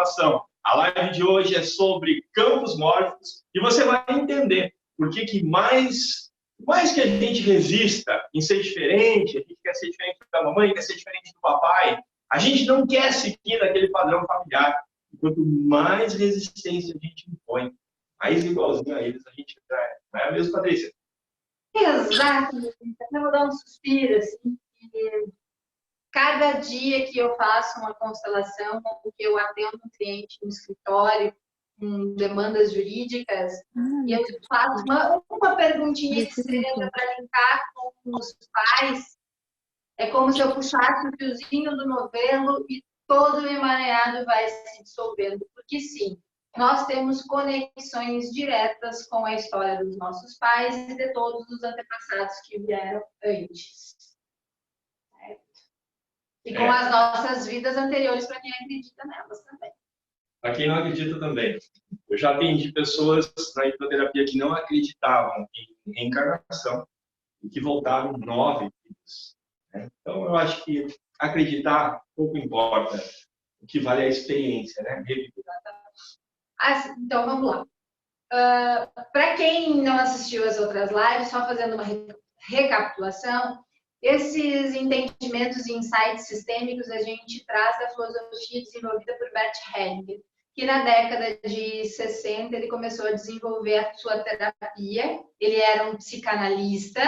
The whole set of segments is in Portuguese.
constelação. A live de hoje é sobre campos mórficos e você vai entender por que mais que a gente resista em ser diferente, a gente quer ser diferente da mamãe, quer ser diferente do papai, a gente não quer seguir naquele padrão familiar. Quanto mais resistência a gente impõe, mais igualzinho a eles a gente é. Não é mesmo, Patrícia? Exato. Eu vou dar um suspiro, assim, que cada dia que eu faço uma constelação, ou que eu atendo um cliente no escritório, com demandas jurídicas, e eu faço uma perguntinha que seja para linkar com os pais, é como se eu puxasse o fiozinho do novelo e todo o emaranhado vai se dissolvendo. Porque sim, nós temos conexões diretas com a história dos nossos pais e de todos os antepassados que vieram antes. Certo? E com as nossas vidas anteriores, para quem acredita nelas também. Para quem não acredita também. Eu já atendi pessoas na hipnoterapia que não acreditavam em reencarnação e que voltaram 9 vidas. Então, eu acho que acreditar pouco importa. O que vale é a experiência, né? Então, vamos lá. Para quem não assistiu às outras lives, só fazendo uma recapitulação, esses entendimentos e insights sistêmicos a gente traz da filosofia desenvolvida por Bert Hellinger, que na década de 60 ele começou a desenvolver a sua terapia. Ele era um psicanalista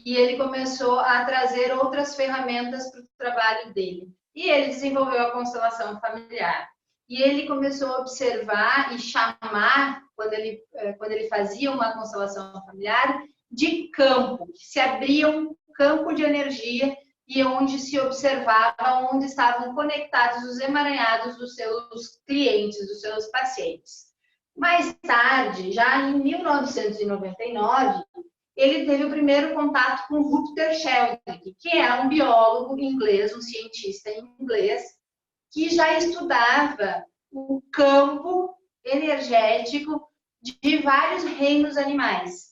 e ele começou a trazer outras ferramentas para o trabalho dele. E ele desenvolveu a constelação familiar. E ele começou a observar e chamar, quando ele fazia uma constelação familiar, de campo, que se abria um campo de energia e onde se observava onde estavam conectados os emaranhados dos seus clientes, dos seus pacientes. Mais tarde, já em 1999, ele teve o primeiro contato com Rupert Sheldrake, que é um biólogo inglês, um cientista inglês, que já estudava o campo energético de vários reinos animais.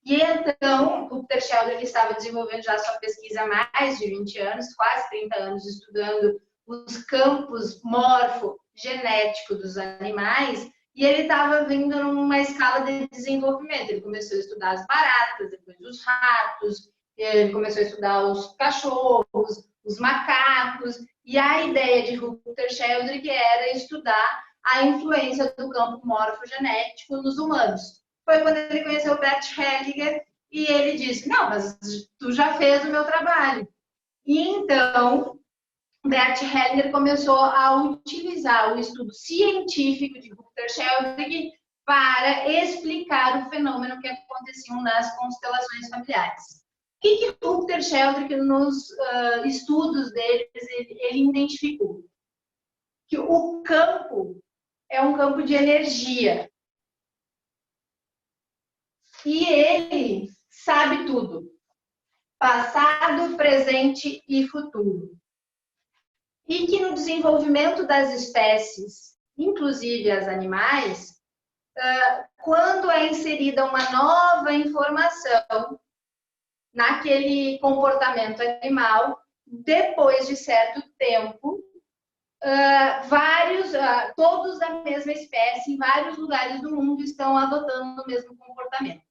E então, o Rupert Sheldrake estava desenvolvendo já sua pesquisa há mais de 20 anos, quase 30 anos, estudando os campos morfogenéticos dos animais, e ele estava vindo numa escala de desenvolvimento. Ele começou a estudar as baratas, depois os ratos, ele começou a estudar os cachorros, os macacos, e a ideia de Rupert Sheldrake era estudar a influência do campo morfogenético nos humanos. Foi quando ele conheceu o Bert Hellinger e ele disse, não, mas tu já fez o meu trabalho. E então, Bert Hellinger começou a utilizar o estudo científico de Rupert Sheldrake para explicar o fenômeno que aconteciam nas constelações familiares. O que Rupert Sheldrake, nos estudos deles, ele identificou? Que o campo é um campo de energia. E ele sabe tudo. Passado, presente e futuro. E que no desenvolvimento das espécies, inclusive as animais, quando é inserida uma nova informação naquele comportamento animal, depois de certo tempo, todos da mesma espécie, em vários lugares do mundo, estão adotando o mesmo comportamento.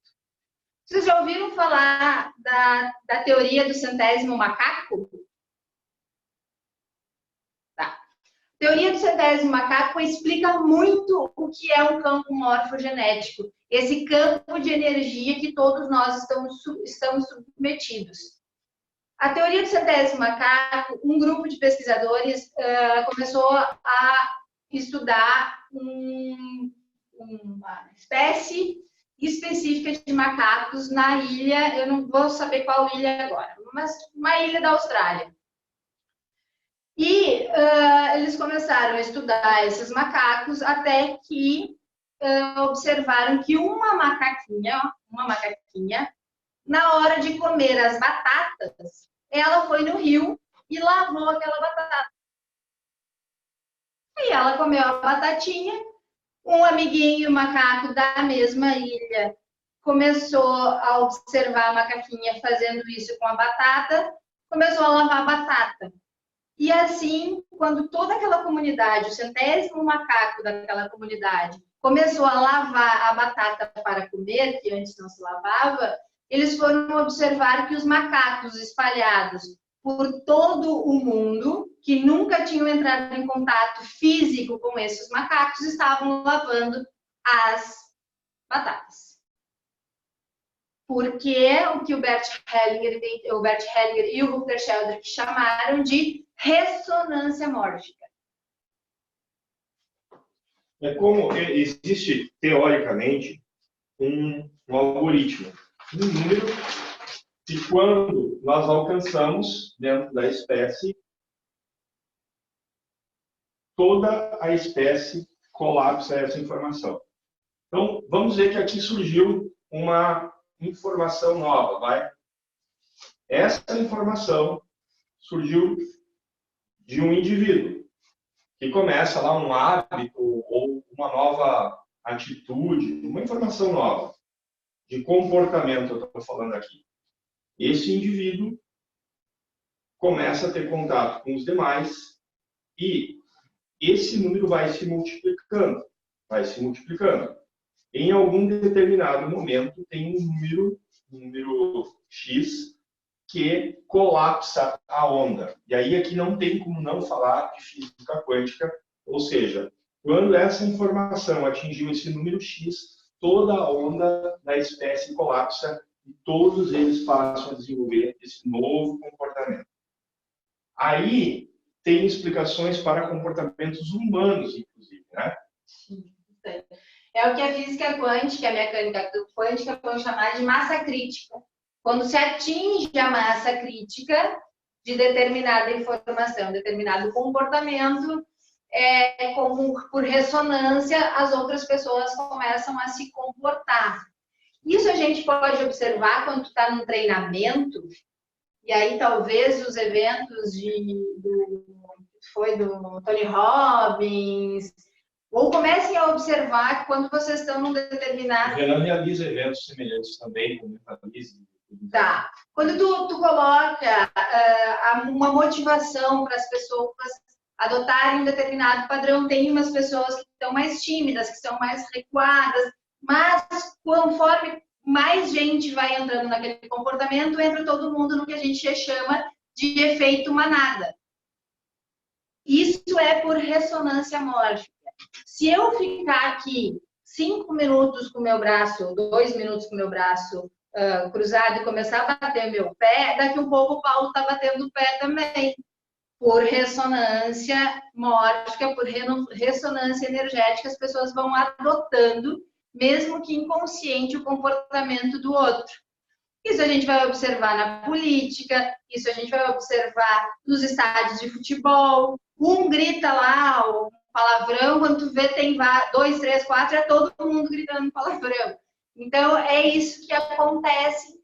Vocês já ouviram falar da teoria do centésimo macaco? Tá. A teoria do centésimo macaco explica muito o que é um campo morfogenético, esse campo de energia que todos nós estamos submetidos. A teoria do centésimo macaco, um grupo de pesquisadores começou a estudar uma espécie específica de macacos na ilha, eu não vou saber qual ilha agora, mas uma ilha da Austrália. E eles começaram a estudar esses macacos até que observaram que uma macaquinha, na hora de comer as batatas, ela foi no rio e lavou aquela batata. E ela comeu a batatinha. Um amiguinho macaco da mesma ilha começou a observar a macaquinha fazendo isso com a batata, começou a lavar a batata. E assim, quando toda aquela comunidade, o centésimo macaco daquela comunidade, começou a lavar a batata para comer, que antes não se lavava, eles foram observar que os macacos espalhados por todo o mundo, que nunca tinham entrado em contato físico com esses macacos, estavam lavando as batatas. Porque o que o Bert Hellinger e o Rupert Sheldrake chamaram de ressonância mórfica. É como existe, teoricamente, um algoritmo, um número de quando nós alcançamos, dentro da espécie, toda a espécie colapsa essa informação. Então, vamos ver que aqui surgiu uma informação nova, vai? Essa informação surgiu de um indivíduo que começa lá um hábito ou uma nova atitude, uma informação nova de comportamento, eu estou falando aqui. Esse indivíduo começa a ter contato com os demais e esse número vai se multiplicando, vai se multiplicando. Em algum determinado momento tem um número X, que colapsa a onda. E aí aqui não tem como não falar de física quântica, ou seja, quando essa informação atingiu esse número X, toda a onda da espécie colapsa e todos eles passam a desenvolver esse novo comportamento. Aí tem explicações para comportamentos humanos, inclusive, né? Sim. É o que a física quântica, a mecânica quântica vão chamar de massa crítica. Quando se atinge a massa crítica de determinada informação, determinado comportamento, como por ressonância, as outras pessoas começam a se comportar. Isso a gente pode observar quando está num treinamento, e aí talvez os eventos do Tony Robbins, ou comecem a observar quando vocês estão num determinado... O Renan realiza eventos semelhantes também, como realiza. Tá. Quando tu coloca uma motivação para as pessoas adotarem um determinado padrão, tem umas pessoas que estão mais tímidas, que são mais recuadas, mas conforme mais gente vai entrando naquele comportamento, entra todo mundo no que a gente chama de efeito manada. Isso é por ressonância mórfica. Se eu ficar aqui 5 minutos com o meu braço, 2 minutos com o meu braço cruzado e começar a bater meu pé, daqui um pouco o Paulo está batendo o pé também. Por ressonância mórfica, por ressonância energética, as pessoas vão adotando, mesmo que inconsciente, o comportamento do outro. Isso a gente vai observar na política, isso a gente vai observar nos estádios de futebol. Um grita lá o palavrão, quando tu vê tem 2, 3, 4, é todo mundo gritando palavrão. Então, é isso que acontece,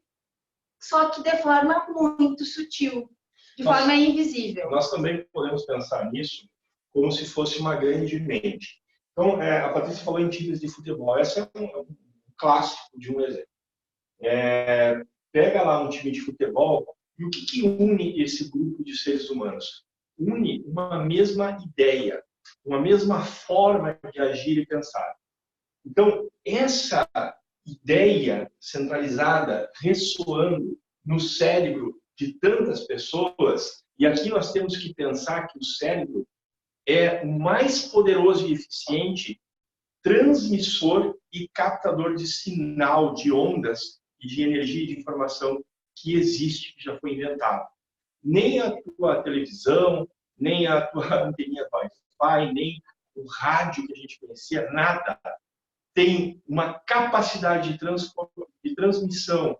só que de forma muito sutil, de forma invisível. Nós também podemos pensar nisso como se fosse uma grande mente. Então, a Patrícia falou em times de futebol. Esse é um clássico de um exemplo. Pega lá um time de futebol e o que une esse grupo de seres humanos? Une uma mesma ideia, uma mesma forma de agir e pensar. Então, essa ideia centralizada, ressoando no cérebro de tantas pessoas, e aqui nós temos que pensar que o cérebro é o mais poderoso e eficiente transmissor e captador de sinal, de ondas e de energia e de informação que existe, que já foi inventado. Nem a tua televisão, nem a tua anteninha Wi-Fi, nem o rádio que a gente conhecia, nada tem uma capacidade de transmissão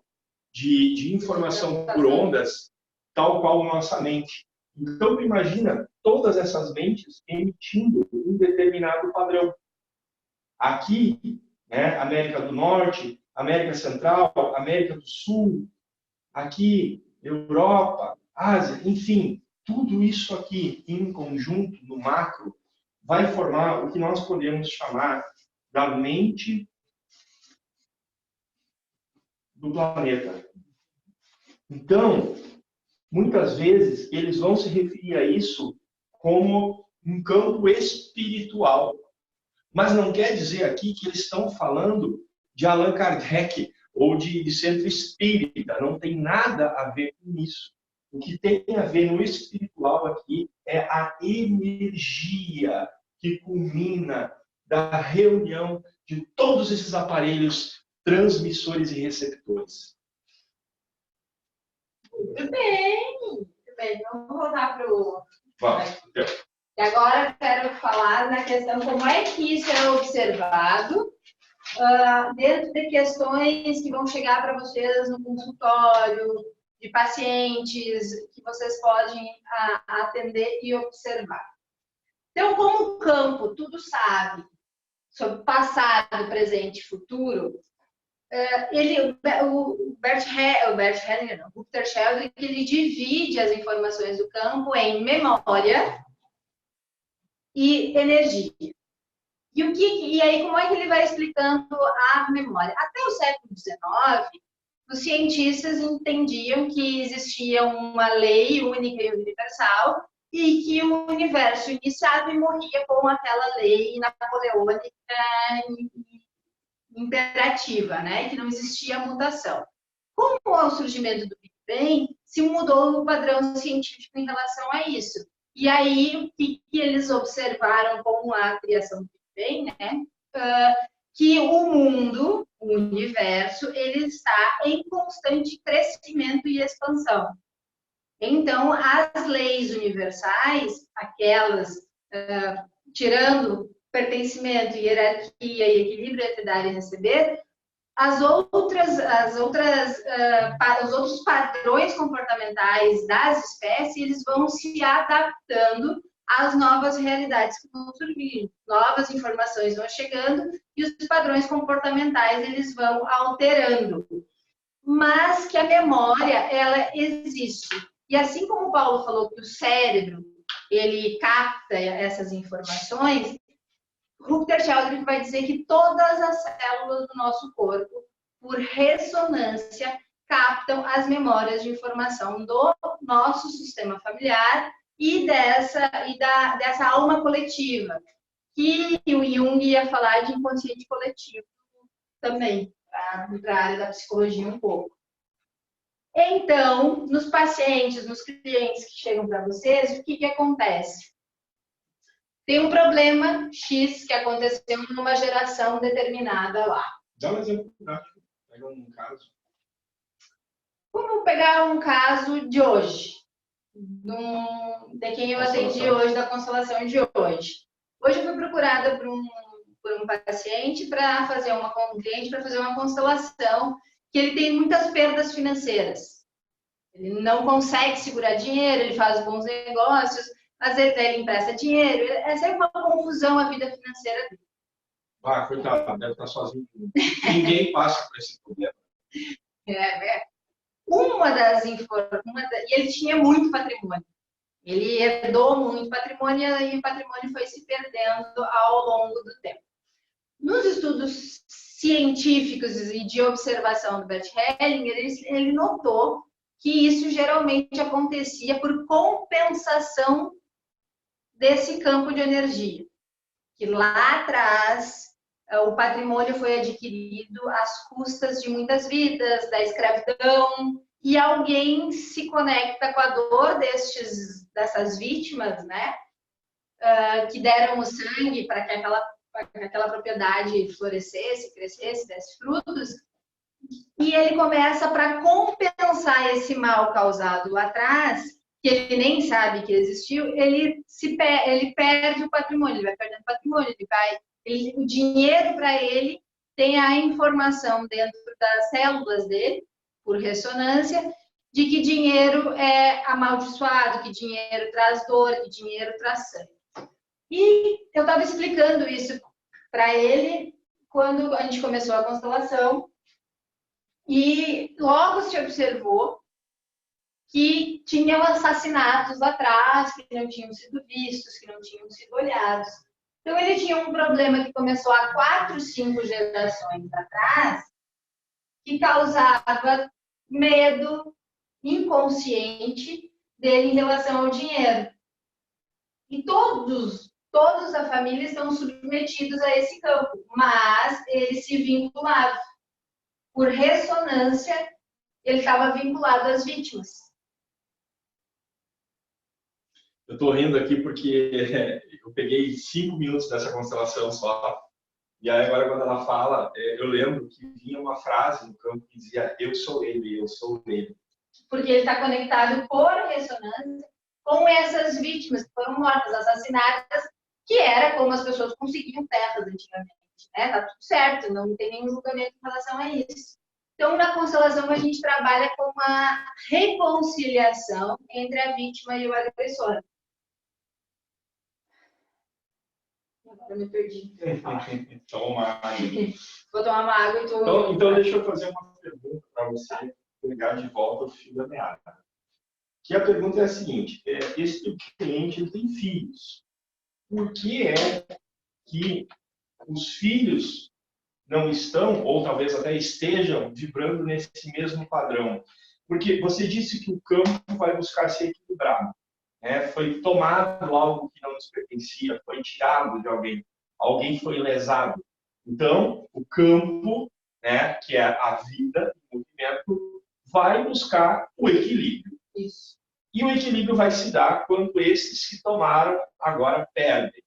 de informação por ondas, tal qual a nossa mente. Então, imagina todas essas mentes emitindo um determinado padrão. Aqui, América do Norte, América Central, América do Sul, aqui, Europa, Ásia, enfim, tudo isso aqui em conjunto, no macro, vai formar o que nós podemos chamar da mente do planeta. Então, muitas vezes eles vão se referir a isso como um campo espiritual. Mas não quer dizer aqui que eles estão falando de Allan Kardec ou de centro espírita. Não tem nada a ver com isso. O que tem a ver no espiritual aqui é a energia que culmina da reunião de todos esses aparelhos transmissores e receptores. Muito bem, muito bem. Vamos voltar para o... Vamos. E agora eu quero falar na questão como é que isso é observado dentro de questões que vão chegar para vocês no consultório, de pacientes que vocês podem atender e observar. Então, como o campo tudo sabe sobre passado, presente e futuro, o Rupert Sheldrake, ele divide as informações do campo em memória e energia. E aí, como é que ele vai explicando a memória? Até o século XIX, os cientistas entendiam que existia uma lei única e universal e que o universo iniciava e morria com aquela lei napoleônica imperativa, né? Que não existia mutação. Com o surgimento do Big Bang, se mudou o padrão científico em relação a isso. E aí, o que eles observaram com a criação do Big Bang, né? Que o mundo, o universo, ele está em constante crescimento e expansão. Então, as leis universais, aquelas tirando pertencimento, hierarquia e equilíbrio entre dar e receber, os outros padrões comportamentais das espécies, eles vão se adaptando às novas realidades que vão surgindo, novas informações vão chegando e os padrões comportamentais eles vão alterando. Mas que a memória, ela existe. E assim como o Paulo falou que o cérebro, ele capta essas informações, Rupert Sheldrake vai dizer que todas as células do nosso corpo, por ressonância, captam as memórias de informação do nosso sistema familiar e dessa alma coletiva, que o Jung ia falar de inconsciente coletivo também, para a área da psicologia um pouco. Então, nos pacientes, nos clientes que chegam para vocês, o que acontece? Tem um problema X que aconteceu numa geração determinada lá. Dá um exemplo prático. Pega um caso. Vamos pegar um caso de hoje. De quem eu atendi hoje, da constelação de hoje. Hoje eu fui procurada por um paciente para fazer um cliente para fazer uma constelação que ele tem muitas perdas financeiras. Ele não consegue segurar dinheiro, ele faz bons negócios, às vezes ele empresta dinheiro, é sempre uma confusão a vida financeira dele. Coitado, deve estar sozinho. Ninguém passa por esse problema. E ele tinha muito patrimônio. Ele herdou muito patrimônio e o patrimônio foi se perdendo ao longo do tempo. Nos estudos científicos e de observação do Bert Hellinger, ele notou que isso geralmente acontecia por compensação desse campo de energia. Que lá atrás o patrimônio foi adquirido às custas de muitas vidas, da escravidão, e alguém se conecta com a dor dessas vítimas, né? Que deram o sangue para que aquela propriedade florescesse, crescesse, desse frutos, e ele começa, para compensar esse mal causado lá atrás, que ele nem sabe que existiu, ele perde o patrimônio, ele vai perdendo patrimônio, o dinheiro para ele tem a informação dentro das células dele, por ressonância, de que dinheiro é amaldiçoado, que dinheiro traz dor, que dinheiro traz sangue. E eu estava explicando isso para ele quando a gente começou a constelação, e logo se observou que tinham assassinatos lá atrás, que não tinham sido vistos, que não tinham sido olhados. Então, ele tinha um problema que começou há 4, 5 gerações atrás, que causava medo, inconsciente dele em relação ao dinheiro. E todos da família estão submetidos a esse campo, mas ele se vinculava. Por ressonância, ele estava vinculado às vítimas. Eu estou rindo aqui porque eu peguei 5 minutos dessa constelação só. E aí agora, quando ela fala, eu lembro que vinha uma frase no campo que dizia: eu sou ele, eu sou ele. Porque ele está conectado por ressonância com essas vítimas que foram mortas, assassinadas, que era como as pessoas conseguiam terras antigamente. Né? Tá tudo certo, não tem nenhum julgamento em relação a isso. Então, na constelação, a gente trabalha com uma reconciliação entre a vítima e o agressor. Agora eu me perdi. Toma água. Vou tomar uma água e Então, deixa eu fazer uma pergunta para você pegar de volta o fio da meada. Que a pergunta é a seguinte: esse cliente ele tem filhos. Por que é que os filhos não estão, ou talvez até estejam, vibrando nesse mesmo padrão? Porque você disse que o campo vai buscar se equilibrar. Foi tomado algo que não nos pertencia, foi tirado de alguém foi lesado. Então, o campo, que é a vida, o movimento, vai buscar o equilíbrio. Isso. E o equilíbrio vai se dar quando esses que tomaram agora perdem.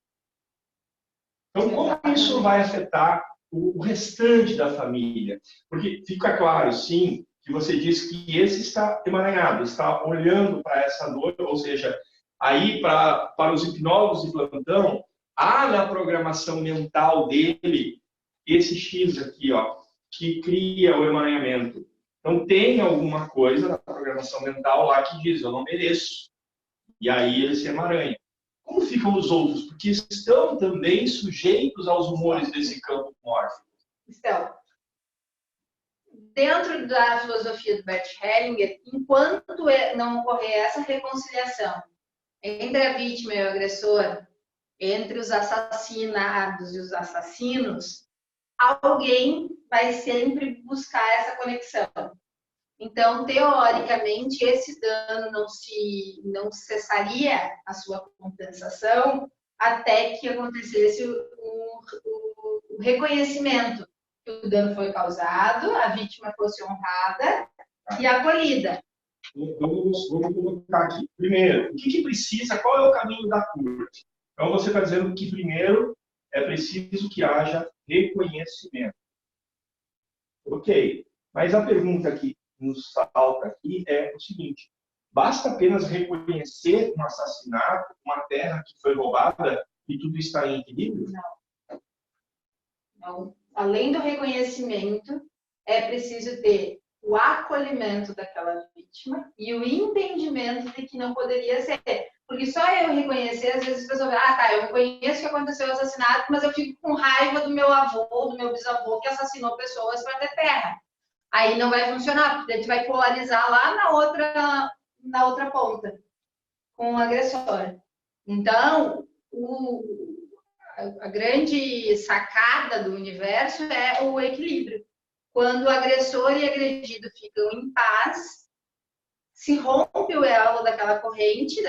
Então, como isso vai afetar o restante da família? Porque fica claro, sim, que você diz que esse está emaranhado, está olhando para essa dor, ou seja, aí para os hipnólogos de plantão, há na programação mental dele esse X aqui, ó, que cria o emaranhamento. Então, tem alguma coisa na programação mental lá que diz: eu não mereço. E aí ele se emaranha. Como ficam os outros? Porque estão também sujeitos aos humores desse campo mórfico. Então, dentro da filosofia do Bert Hellinger, enquanto não ocorrer essa reconciliação entre a vítima e o agressor, entre os assassinados e os assassinos, alguém vai sempre buscar essa conexão. Então, teoricamente, esse dano não cessaria a sua compensação até que acontecesse o reconhecimento que o dano foi causado, a vítima fosse honrada e acolhida. Vamos colocar aqui. Primeiro, o que precisa? Qual é o caminho da cura? Então, você está dizendo que, primeiro, é preciso que haja reconhecimento. Ok. Mas a pergunta que nos salta aqui é o seguinte: basta apenas reconhecer um assassinato, uma terra que foi roubada e tudo está em equilíbrio? Não. Além do reconhecimento, é preciso ter o acolhimento daquela vítima e o entendimento de que não poderia ser. Porque só eu reconhecer, às vezes as pessoas falam: eu reconheço que aconteceu o assassinato, mas eu fico com raiva do meu avô, do meu bisavô que assassinou pessoas para ter terra. Aí não vai funcionar, porque a gente vai polarizar lá na outra ponta, com o agressor. Então, a grande sacada do universo é o equilíbrio. Quando o agressor e o agredido ficam em paz, se rompe o elo daquela corrente,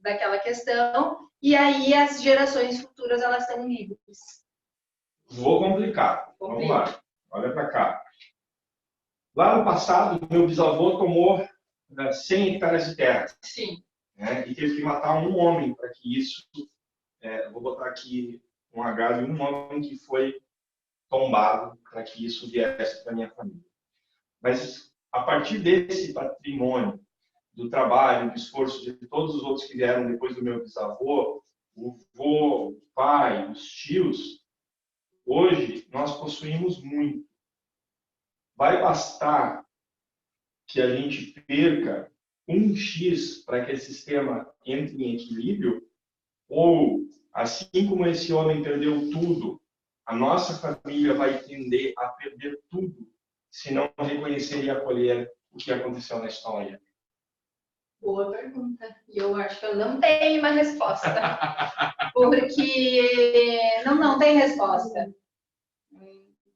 daquela questão, e aí as gerações futuras elas estão livres. Vou complicar. Vamos lá. Olha para cá. Lá no passado, meu bisavô tomou 100 hectares de terra. Sim. E teve que matar um homem para que isso... vou botar aqui um H de um homem que foi tombado para que isso viesse para minha família. Mas, a partir desse patrimônio, do trabalho, do esforço de todos os outros que vieram depois do meu bisavô, o vô, o pai, os tios, hoje nós possuímos muito. Vai bastar que a gente perca um X para que esse sistema entre em equilíbrio? Ou, assim como esse homem perdeu tudo, a nossa família vai tender a perder tudo se não reconhecer e acolher o que aconteceu na história? Boa pergunta. E eu acho que eu não tenho uma resposta. Porque não tem resposta.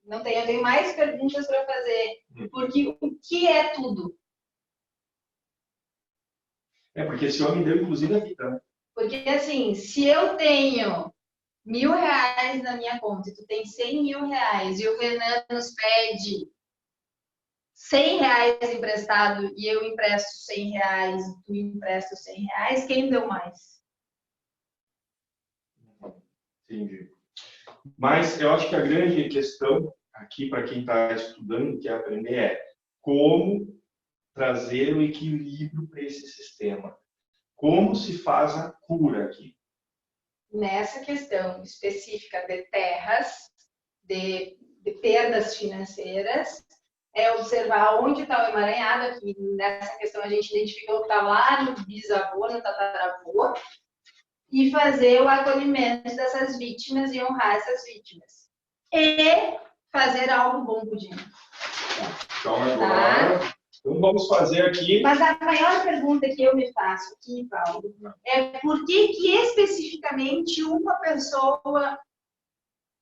Não tem, eu tenho mais perguntas para fazer. Porque o que é tudo? Porque esse homem deu, inclusive, a vida, né? Porque, assim, se eu tenho R$ 1.000 na minha conta e tu tem R$ 100.000 e o Renan nos pede R$ 100 emprestado e eu empresto R$ 100 e tu empresta R$ 100, quem deu mais? Entendi. Mas eu acho que a grande questão aqui, para quem está estudando, quer aprender, é como trazer o equilíbrio para esse sistema. Como se faz a cura aqui? Nessa questão específica de terras, de perdas financeiras, é observar onde está o emaranhado. Aqui nessa questão a gente identificou que estava lá no bisavô, no tataravô, e fazer o acolhimento dessas vítimas e honrar essas vítimas. E fazer algo bom pro dinheiro. Então agora, então vamos fazer aqui. Mas a maior pergunta que eu me faço aqui, Paulo, é por que especificamente uma pessoa...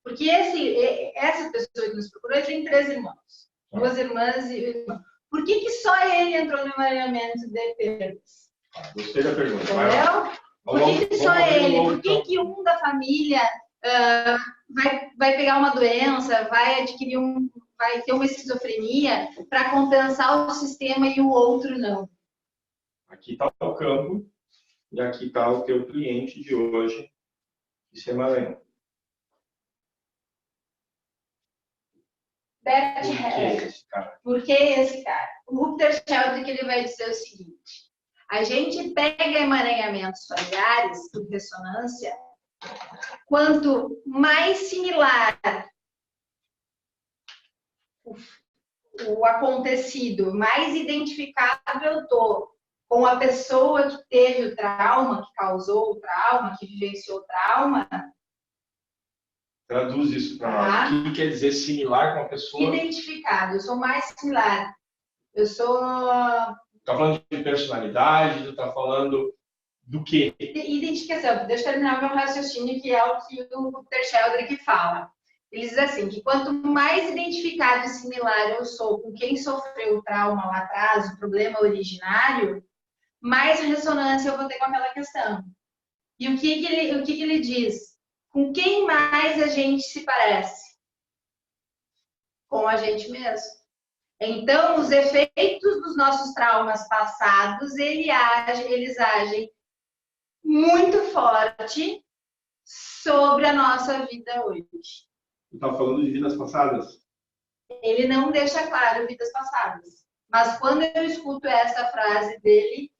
Porque essa pessoa que nos procurou tem 3 irmãos. 2 irmãs e um irmão. Por que só ele entrou no emaranhamento de perdas? Gostei da pergunta. Entendeu? Por que só ele? Por que um da família vai pegar uma doença, vai adquirir vai ter uma esquizofrenia para compensar o sistema e o outro não? Aqui está o campo e aqui está o teu cliente de hoje, que se Maranhão. Por que esse cara? O Rupert Sheldrake ele vai dizer o seguinte: a gente pega emaranhamentos familiares por ressonância, quanto mais similar o acontecido, mais identificado eu estou com a pessoa que teve o trauma, que causou o trauma, que vivenciou o trauma. Traduz isso para nós. O que quer dizer similar com a pessoa? Identificado. Eu sou mais similar. Eu sou... Está falando de personalidade, tu está falando do quê? Identificação. Deixa eu terminar o meu raciocínio, que é o que o Rupert Sheldrake fala. Ele diz assim, que quanto mais identificado e similar eu sou com quem sofreu o trauma lá atrás, o problema originário, mais ressonância eu vou ter com aquela questão. E o que ele diz? Com quem mais a gente se parece? Com a gente mesmo. Então, os efeitos dos nossos traumas passados, eles agem muito forte sobre a nossa vida hoje. Tu está falando de vidas passadas? Ele não deixa claro vidas passadas. Mas quando eu escuto essa frase dele,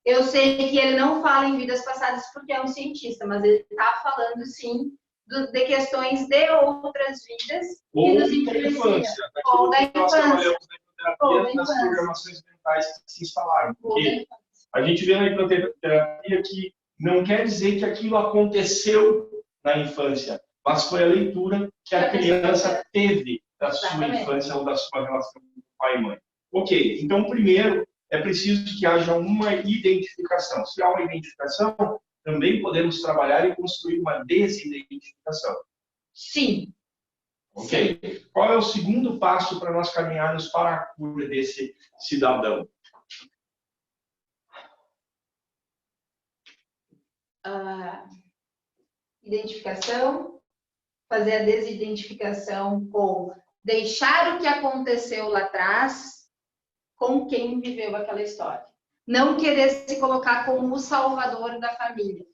eu sei que ele não fala em vidas passadas porque é um cientista, mas ele está falando, sim, de questões de outras vidas que nos influenciam. Ou da infância. Ou da infância. Das programações mentais que se instalaram. Porque a gente vê na hipnoterapia que não quer dizer que aquilo aconteceu na infância, mas foi a leitura que a criança teve da sua infância ou da sua relação com pai e mãe. Ok, então primeiro é preciso que haja uma identificação. Se há uma identificação, também podemos trabalhar e construir uma desidentificação. Sim. Ok? Sim. Qual é o segundo passo para nós caminharmos para a cura desse cidadão? Identificação, fazer a desidentificação com deixar o que aconteceu lá atrás com quem viveu aquela história. Não querer se colocar como o salvador da família.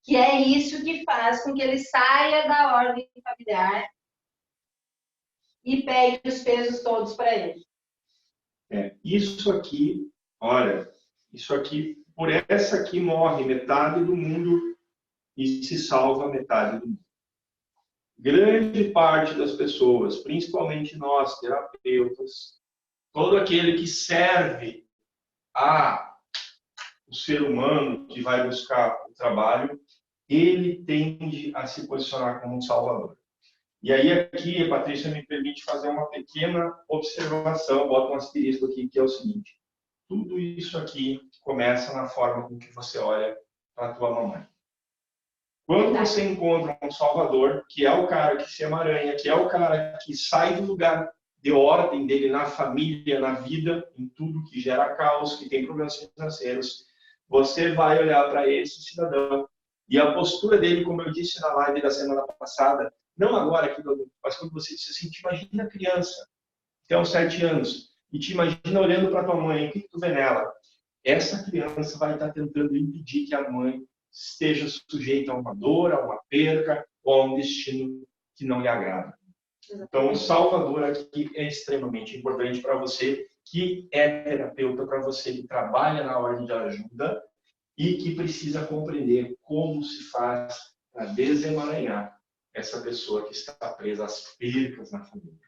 Que é isso que faz com que ele saia da ordem familiar e pegue os pesos todos para ele. Isso aqui, olha, isso aqui, por essa aqui morre metade do mundo e se salva metade do mundo. Grande parte das pessoas, principalmente nós, terapeutas, todo aquele que serve o ser humano que vai buscar o trabalho, ele tende a se posicionar como um salvador. E aí aqui, a Patrícia me permite fazer uma pequena observação, bota um asterisco aqui, que é o seguinte: tudo isso aqui começa na forma com que você olha para a tua mamãe. Quando você encontra um salvador, que é o cara que se emaranha, que é o cara que sai do lugar de ordem dele na família, na vida, em tudo que gera caos, que tem problemas financeiros, você vai olhar para esse cidadão e a postura dele, como eu disse na live da semana passada, não agora aqui, mas quando você disse assim, te imagina a criança, tem uns 7 anos, e te imagina olhando para tua mãe, o que tu vê nela? Essa criança vai estar tentando impedir que a mãe esteja sujeita a uma dor, a uma perca ou a um destino que não lhe agrada. Então, o Salvador aqui é extremamente importante para você que é terapeuta, para você que trabalha na ordem de ajuda e que precisa compreender como se faz para desemaranhar essa pessoa que está presa às percas na família.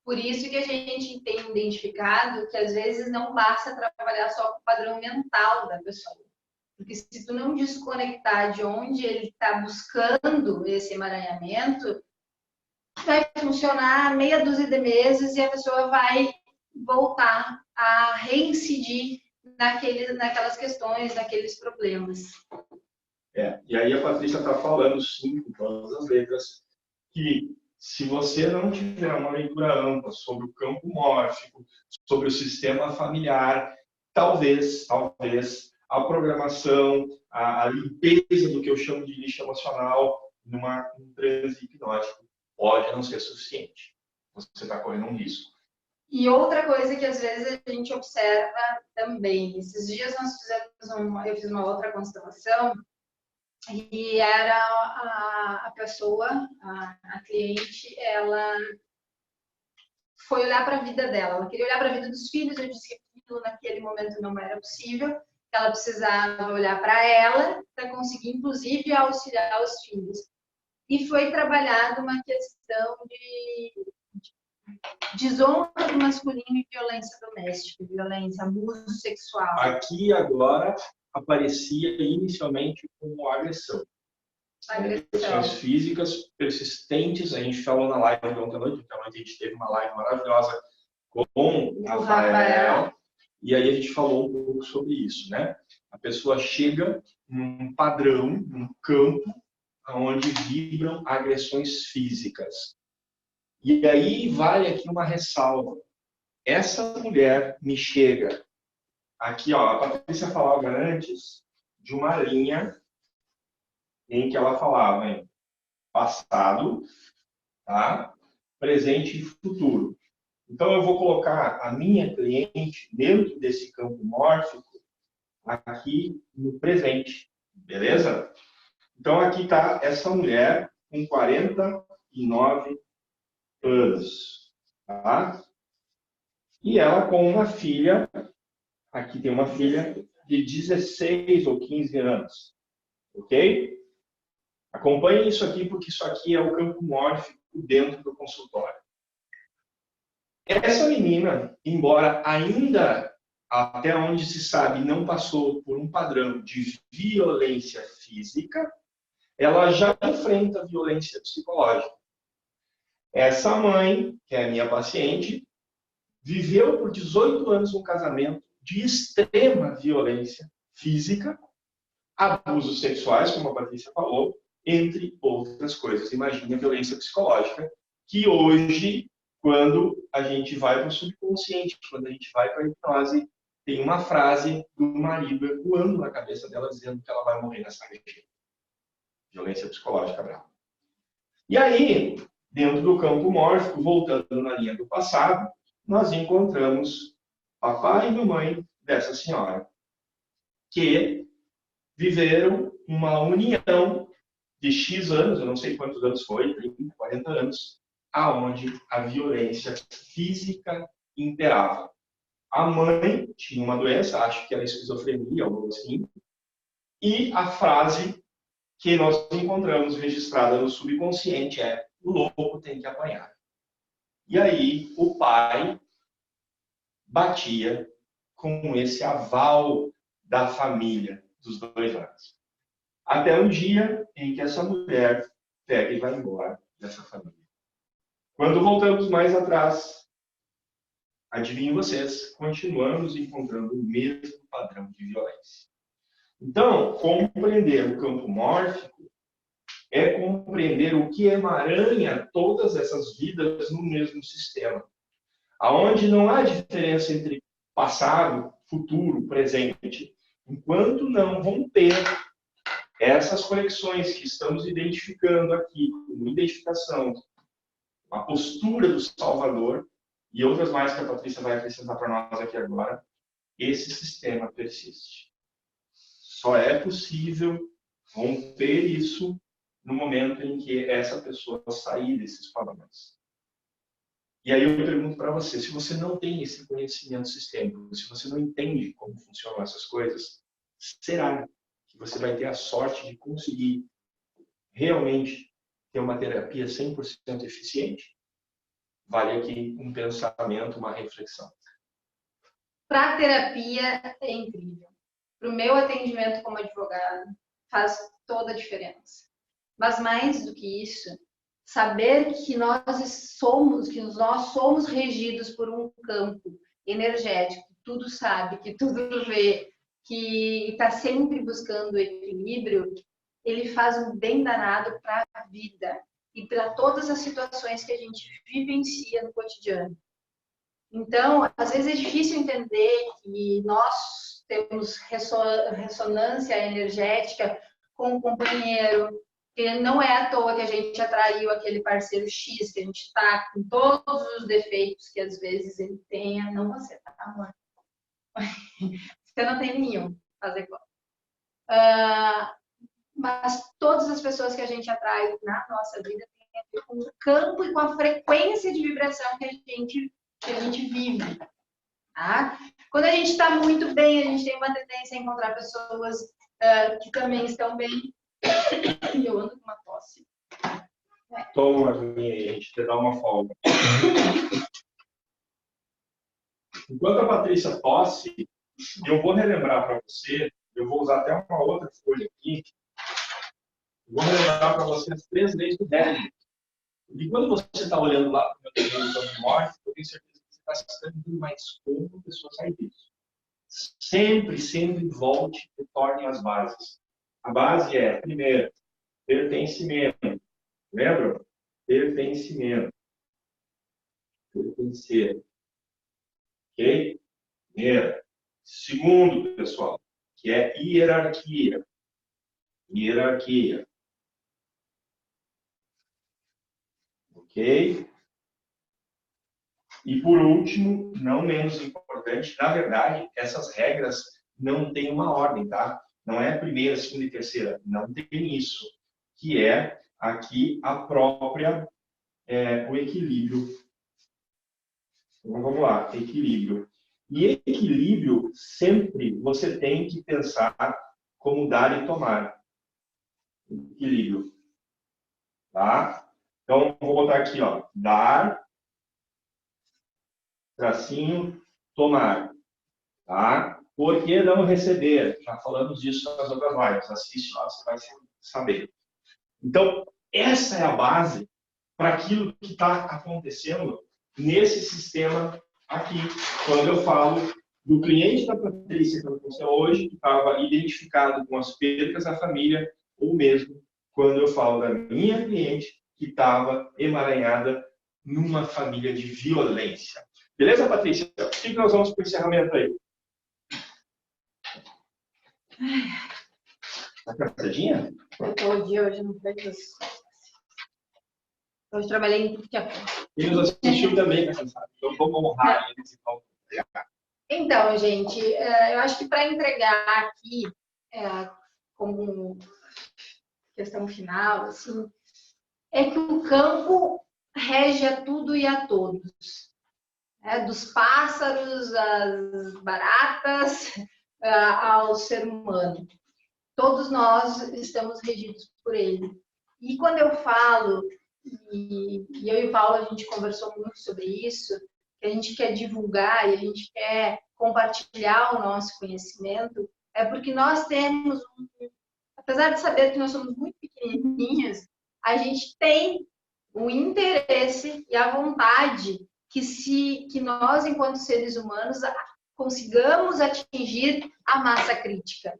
Por isso que a gente tem identificado que às vezes não basta trabalhar só com o padrão mental da pessoa. Porque se tu não desconectar de onde ele está buscando esse emaranhamento, vai funcionar meia dúzia de meses e a pessoa vai voltar a reincidir naquelas questões, naqueles problemas. E aí a Patrícia está falando, sim, com todas as letras, que se você não tiver uma leitura ampla sobre o campo mórfico, sobre o sistema familiar, talvez a programação, a limpeza do que eu chamo de lixo emocional num transe hipnótico pode não ser suficiente. Você está correndo um risco. E outra coisa que às vezes a gente observa também, esses dias eu fiz uma outra constelação e era a pessoa, a cliente, ela foi olhar para a vida dela, ela queria olhar para a vida dos filhos, eu disse que aquilo naquele momento não era possível, que ela precisava olhar para ela para conseguir, inclusive, auxiliar os filhos. E foi trabalhada uma questão de desonra do masculino e violência doméstica, violência, abuso sexual. Aqui agora aparecia inicialmente como agressão. Agressões físicas persistentes. A gente falou na live de ontem à noite, a gente teve uma live maravilhosa com o Rafael. E aí a gente falou um pouco sobre isso, né? A pessoa chega num padrão, num campo, onde vibram agressões físicas. E aí vale aqui uma ressalva. Essa mulher me chega aqui, ó, a Patrícia falava antes de uma linha em que ela falava em passado, tá? Presente e futuro. Então eu vou colocar a minha cliente dentro desse campo mórfico aqui no presente, beleza? Então aqui está essa mulher com 49 anos, tá? E ela com uma filha, aqui tem uma filha de 16 ou 15 anos, ok? Acompanhe isso aqui, porque isso aqui é o campo mórfico dentro do consultório. Essa menina, embora ainda, até onde se sabe, não passou por um padrão de violência física, ela já enfrenta violência psicológica. Essa mãe, que é a minha paciente, viveu por 18 anos um casamento de extrema violência física, abusos sexuais, como a Patrícia falou, entre outras coisas. Imagine a violência psicológica, que hoje, quando a gente vai para o subconsciente, quando a gente vai para a hipnose, tem uma frase do marido ecoando na cabeça dela, dizendo que ela vai morrer nessa região. Violência psicológica brava. E aí, dentro do campo mórfico, voltando na linha do passado, nós encontramos papai e mamãe dessa senhora, que viveram uma união de X anos, eu não sei quantos anos foi, 30, 40 anos, aonde a violência física imperava. A mãe tinha uma doença, acho que era esquizofrenia, algo assim, e a frase que nós encontramos registrada no subconsciente é: o louco tem que apanhar. E aí o pai batia com esse aval da família dos dois lados. Até um dia em que essa mulher pega e vai embora dessa família. Quando voltamos mais atrás, adivinhem vocês, continuamos encontrando o mesmo padrão de violência. Então, compreender o campo mórfico é compreender o que emaranha todas essas vidas no mesmo sistema, aonde não há diferença entre passado, futuro, presente, enquanto não romper essas conexões que estamos identificando aqui, como identificação, a postura do Salvador e outras mais que a Patrícia vai acrescentar para nós aqui agora, esse sistema persiste. Só é possível romper isso no momento em que essa pessoa sair desses padrões. E aí eu pergunto para você, se você não tem esse conhecimento sistêmico, se você não entende como funcionam essas coisas, será que você vai ter a sorte de conseguir realmente ter uma terapia 100% eficiente? Vale aqui um pensamento, uma reflexão. Para a terapia é incrível. Para o meu atendimento como advogado, faz toda a diferença. Mas mais do que isso, saber que nós somos regidos por um campo energético, que tudo sabe, que tudo vê, que está sempre buscando equilíbrio, ele faz um bem danado para a vida e para todas as situações que a gente vivencia no cotidiano. Então, às vezes é difícil entender que nós temos ressonância energética com o companheiro, que não é à toa que a gente atraiu aquele parceiro X, que a gente está com todos os defeitos que às vezes ele tenha. Não você, tá, amor? Você não tem nenhum. Fazer conta. Mas todas as pessoas que a gente atrai na nossa vida têm a ver com o campo e com a frequência de vibração que a gente vive. Tá? Quando a gente está muito bem, a gente tem uma tendência a encontrar pessoas que também estão bem. Eu ando com uma tosse. Toma, minha aí, a gente te dá uma folga. Enquanto a Patrícia tosse, eu vou relembrar para você, eu vou usar até uma outra folha aqui, eu vou relembrar para você as 3 leis do Hegel. E quando você está olhando lá para o meu terreno de morte, eu tenho certeza que você está se sentindo mais como a pessoa sai disso. Sempre, sempre volte e torne as bases. A base é, primeiro, pertencimento. Lembra? Pertencimento. Pertencer. Ok? Primeiro. Segundo, pessoal, que é hierarquia. Hierarquia. Ok? E por último, não menos importante, na verdade, essas regras não têm uma ordem, tá? Não é primeira, segunda e terceira. Não tem isso. Que é aqui a própria, o equilíbrio. Então, vamos lá, equilíbrio. E equilíbrio, sempre você tem que pensar como dar e tomar. Equilíbrio. Tá? Então, vou botar aqui, ó, dar, tracinho, tomar. Tá? Por que não receber? Já falamos disso nas outras lives. Assiste lá, você vai saber. Então, essa é a base para aquilo que está acontecendo nesse sistema aqui. Quando eu falo do cliente da Patrícia que aconteceu hoje, que estava identificado com as percas da família, ou mesmo quando eu falo da minha cliente que estava emaranhada numa família de violência. Beleza, Patrícia? O que nós vamos para o encerramento aí? Tá cansadinha? Eu tô o dia hoje, não fez isso. Hoje trabalhei em tudo que é coisa. Ele nos assistiu também, né, cansado? Então vamos honrar eles. Então, gente, eu acho que para entregar aqui, como questão final, assim, é que o campo rege a tudo e a todos. Dos pássaros, às baratas, ao ser humano. Todos nós estamos regidos por ele. E quando eu falo, e eu e o Paulo, a gente conversou muito sobre isso, que a gente quer divulgar e a gente quer compartilhar o nosso conhecimento, é porque nós temos, apesar de saber que nós somos muito pequenininhos, a gente tem o interesse e a vontade que nós, enquanto seres humanos, consigamos atingir a massa crítica.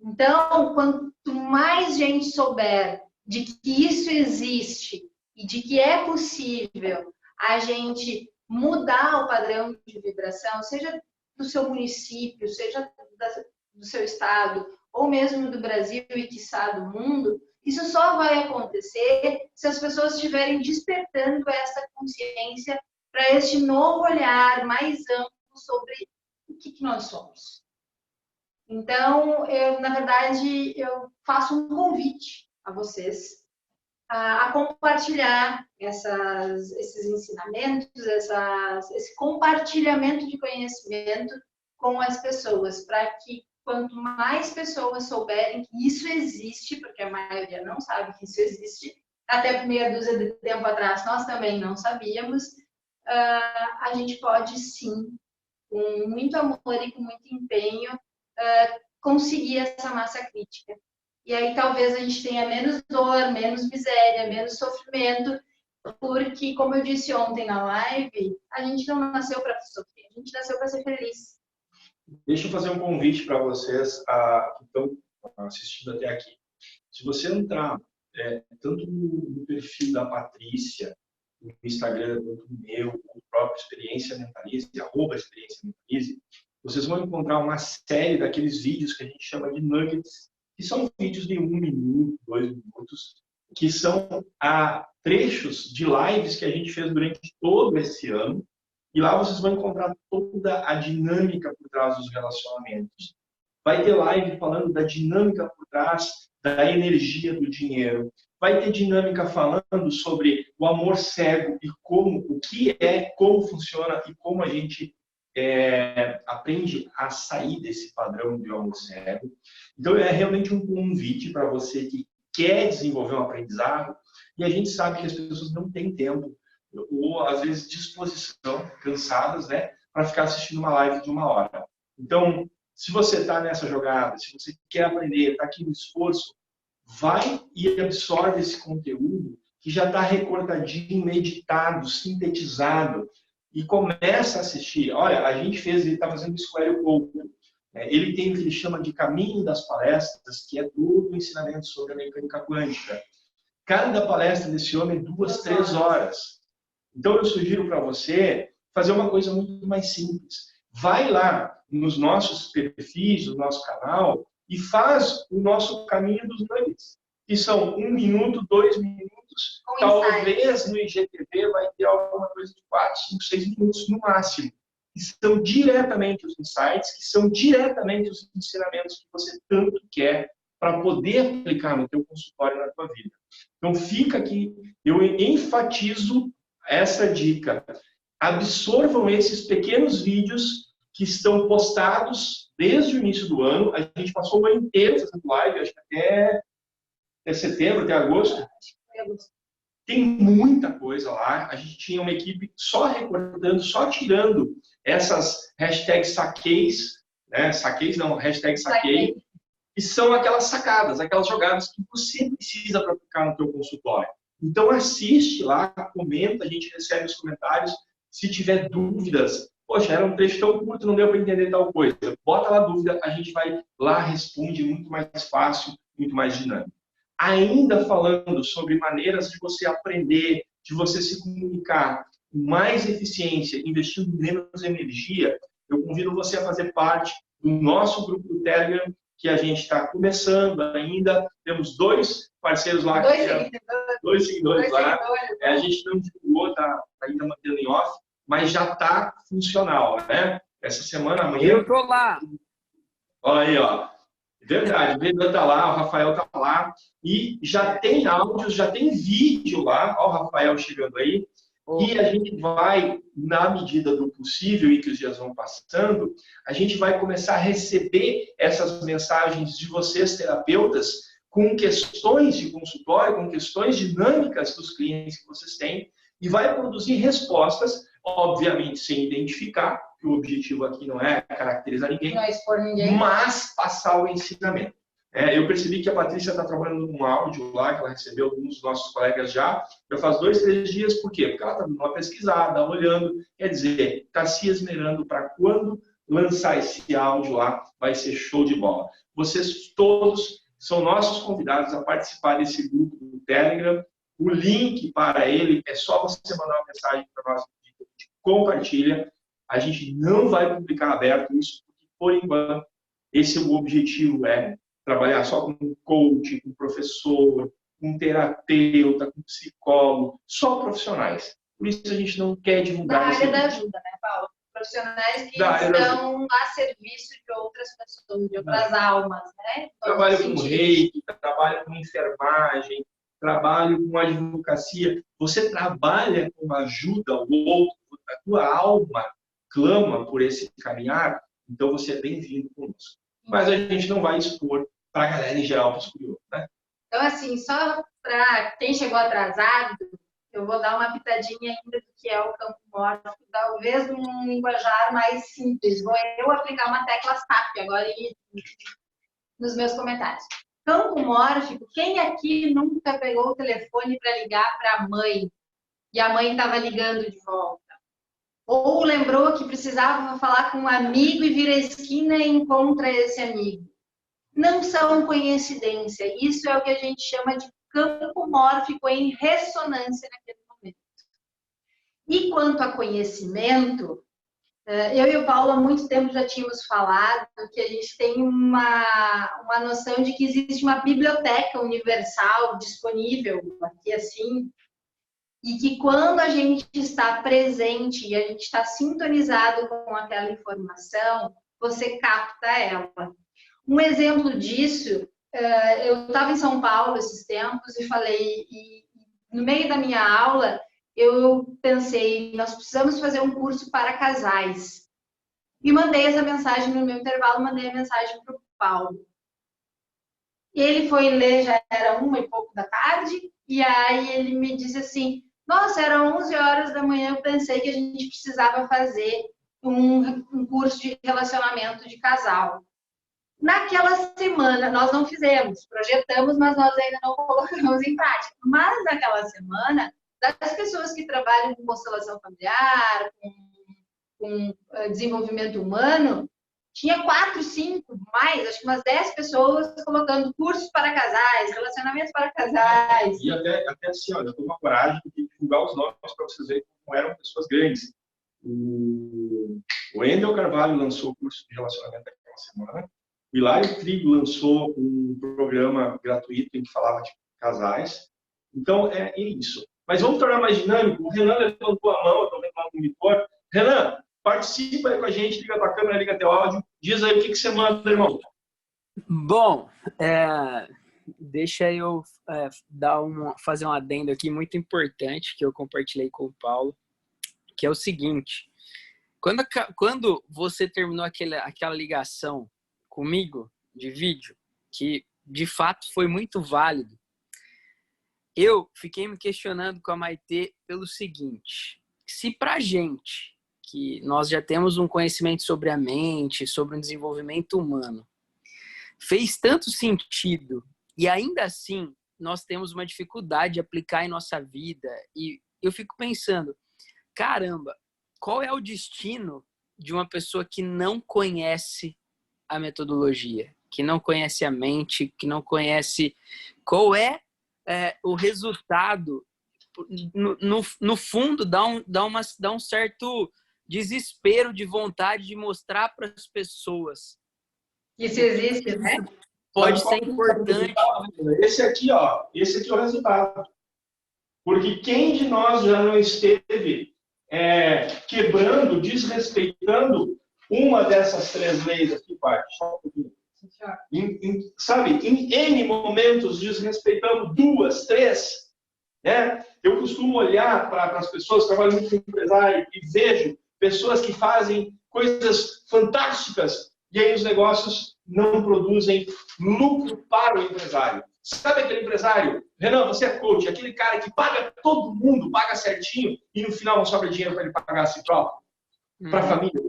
Então, quanto mais gente souber de que isso existe e de que é possível a gente mudar o padrão de vibração, seja do seu município, seja do seu estado, ou mesmo do Brasil e, quiçá, do mundo, isso só vai acontecer se as pessoas estiverem despertando essa consciência para este novo olhar mais amplo sobre o que nós somos. Então, na verdade, eu faço um convite a vocês a compartilhar esses ensinamentos, esse compartilhamento de conhecimento com as pessoas, para que quanto mais pessoas souberem que isso existe, porque a maioria não sabe que isso existe, até meia dúzia de tempo atrás nós também não sabíamos, a gente pode sim, com muito amor e com muito empenho, conseguir essa massa crítica. E aí talvez a gente tenha menos dor, menos miséria, menos sofrimento, porque, como eu disse ontem na live, a gente não nasceu para sofrer, a gente nasceu para ser feliz. Deixa eu fazer um convite para vocês que estão assistindo até aqui. Se você entrar tanto no perfil da Patrícia, no Instagram, quanto no meu, o próprio Experiência Mentalize, @Experiência Mentalize, vocês vão encontrar uma série daqueles vídeos que a gente chama de nuggets, que são vídeos de 1 minuto, 2 minutos, que são trechos de lives que a gente fez durante todo esse ano. E lá vocês vão encontrar toda a dinâmica por trás dos relacionamentos. Vai ter live falando da dinâmica por trás da energia do dinheiro. Vai ter dinâmica falando sobre o amor cego e o que é, como funciona e como a gente aprende a sair desse padrão de amor cego. Então, é realmente um convite para você que quer desenvolver um aprendizado, e a gente sabe que as pessoas não têm tempo, ou às vezes disposição, cansadas, né, para ficar assistindo uma live de 1 hora. Então, se você está nessa jogada, se você quer aprender, está aqui no esforço, vai e absorve esse conteúdo que já está recortadinho, meditado, sintetizado, e começa a assistir. Olha, a gente ele está fazendo isso com o Hélio Couto. Ele tem o que ele chama de caminho das palestras, que é todo o ensinamento sobre a mecânica quântica. Cada palestra desse homem é 2, 3 horas. Então, eu sugiro para você fazer uma coisa muito mais simples. Vai lá nos nossos perfis, no nosso canal, e faz o nosso caminho dos nuggets, que são 1 minuto, 2 minutos, talvez no IGTV vai ter alguma coisa de 4, 5, 6 minutos no máximo, que são diretamente os insights, que são diretamente os ensinamentos que você tanto quer para poder aplicar no teu consultório, na tua vida. Então, fica aqui, eu enfatizo essa dica. Absorvam esses pequenos vídeos que estão postados desde o início do ano. A gente passou o ano inteiro fazendo live, acho que até setembro, até agosto. Tem muita coisa lá. A gente tinha uma equipe só recordando, só tirando essas hashtags saqueis, né? Saqueis não, hashtag saquei, que são aquelas sacadas, aquelas jogadas que você precisa para aplicar no teu consultório. Então assiste lá, comenta, a gente recebe os comentários. Se tiver dúvidas, poxa, era um trecho tão curto, não deu para entender tal coisa. Bota lá a dúvida, a gente vai lá, responde muito mais fácil, muito mais dinâmico. Ainda falando sobre maneiras de você aprender, de você se comunicar com mais eficiência, investindo menos energia, eu convido você a fazer parte do nosso grupo do Telegram, que a gente está começando ainda. Temos 2 parceiros lá. 2 seguidores lá. A gente não divulgou, está ainda mantendo em off, mas já está funcional, né? Essa semana, amanhã... Eu estou lá. Olha aí, ó. Verdade, o Pedro está lá, o Rafael está lá, e já tem áudios, já tem vídeo lá, ó, o Rafael chegando aí, e a gente vai, na medida do possível e que os dias vão passando, a gente vai começar a receber essas mensagens de vocês, terapeutas, com questões de consultório, com questões dinâmicas dos clientes que vocês têm, e vai produzir respostas, obviamente sem identificar, que o objetivo aqui não é caracterizar ninguém, não é expor ninguém, mas passar o ensinamento. Eu percebi que a Patrícia está trabalhando num áudio lá, que ela recebeu alguns dos nossos colegas já faz 2, 3 dias. Por quê? Porque ela está dando uma pesquisada, olhando, quer dizer, está se esmerando para quando lançar esse áudio lá, vai ser show de bola. Vocês todos são nossos convidados a participar desse grupo do Telegram. O link para ele é só você mandar uma mensagem para nós, a gente compartilha. A gente não vai publicar aberto isso, porque, por enquanto, Esse é o objetivo, trabalhar só com coach, com professor, com terapeuta, com psicólogo, só profissionais. Por isso a gente não quer divulgar da esse área da ajuda, né, Paulo? Profissionais que da área da ajuda. estão a serviço de outras pessoas, de outras almas, né? Trabalho com reiki, trabalho com enfermagem, trabalho com advocacia. Você trabalha com ajuda ao outro, a tua alma clama por esse caminhar, então você é bem-vindo conosco. Mas a gente não vai expor para a galera em geral, para os curiosos, né? Então, assim, só para quem chegou atrasado, eu vou dar uma pitadinha ainda do que é o campo mórfico, talvez num linguajar mais simples. Vou eu aplicar uma tecla SAP agora nos meus comentários. Campo mórfico, quem aqui nunca pegou o telefone para ligar para a mãe e a mãe estava ligando de volta? Ou lembrou que precisava falar com um amigo e vira a esquina e encontra esse amigo? Não são coincidência. Isso é o que a gente chama de campo mórfico em ressonância naquele momento. E quanto a conhecimento, eu e o Paulo há muito tempo já tínhamos falado que a gente tem uma noção de que existe uma biblioteca universal disponível aqui assim, e que quando a gente está presente e a gente está sintonizado com aquela informação, você capta ela. Um exemplo disso, eu estava em São Paulo esses tempos e falei, e no meio da minha aula, eu pensei, nós precisamos fazer um curso para casais. E mandei essa mensagem no meu intervalo, mandei a mensagem para o Paulo. Ele foi ler, já era 1h pouco da tarde, e aí ele me disse assim, nossa, eram 11 horas da manhã, eu pensei que a gente precisava fazer um curso de relacionamento de casal. Naquela semana, nós não fizemos, projetamos, mas nós ainda não colocamos em prática. Mas naquela semana, das pessoas que trabalham com constelação familiar, com desenvolvimento humano, tinha 4, 5, mais, acho que umas 10 pessoas colocando cursos para casais, relacionamentos para casais. E até assim, olha, eu estou com a coragem de divulgar os nomes para vocês verem como eram pessoas grandes. O Wendel Carvalho lançou o curso de relacionamento naquela semana. O Hilário Trigo lançou um programa gratuito em que falava de casais. Então, é isso. Mas vamos tornar mais dinâmico. O Renan levantou a mão, eu estou vendo lá no monitor. Renan, participa aí com a gente, liga a tua câmera, liga teu áudio. Diz aí o que você manda, irmão. Bom, deixa eu fazer um adendo aqui muito importante que eu compartilhei com o Paulo, que é o seguinte. Quando você terminou aquela ligação comigo de vídeo, que de fato foi muito válido, eu fiquei me questionando com a Maitê pelo seguinte: se pra gente, que nós já temos um conhecimento sobre a mente, sobre o desenvolvimento humano, fez tanto sentido e ainda assim nós temos uma dificuldade de aplicar em nossa vida, e eu fico pensando, caramba, qual é o destino de uma pessoa que não conhece a metodologia, que não conhece a mente, que não conhece qual é o resultado? No fundo, dá um certo desespero de vontade de mostrar para as pessoas. Isso existe, né? Pode ser importante. Esse aqui é o resultado. Porque quem de nós já não esteve quebrando, desrespeitando uma dessas 3 leis aqui, pai? Só um pouquinho. Sabe, em N momentos desrespeitando 2, 3, né? Eu costumo olhar para as pessoas, trabalho muito com empresário e vejo pessoas que fazem coisas fantásticas e aí os negócios não produzem lucro para o empresário. Sabe aquele empresário, Renan, você é coach, aquele cara que paga todo mundo, paga certinho e no final não sobra dinheiro para ele pagar a si próprio, para a família?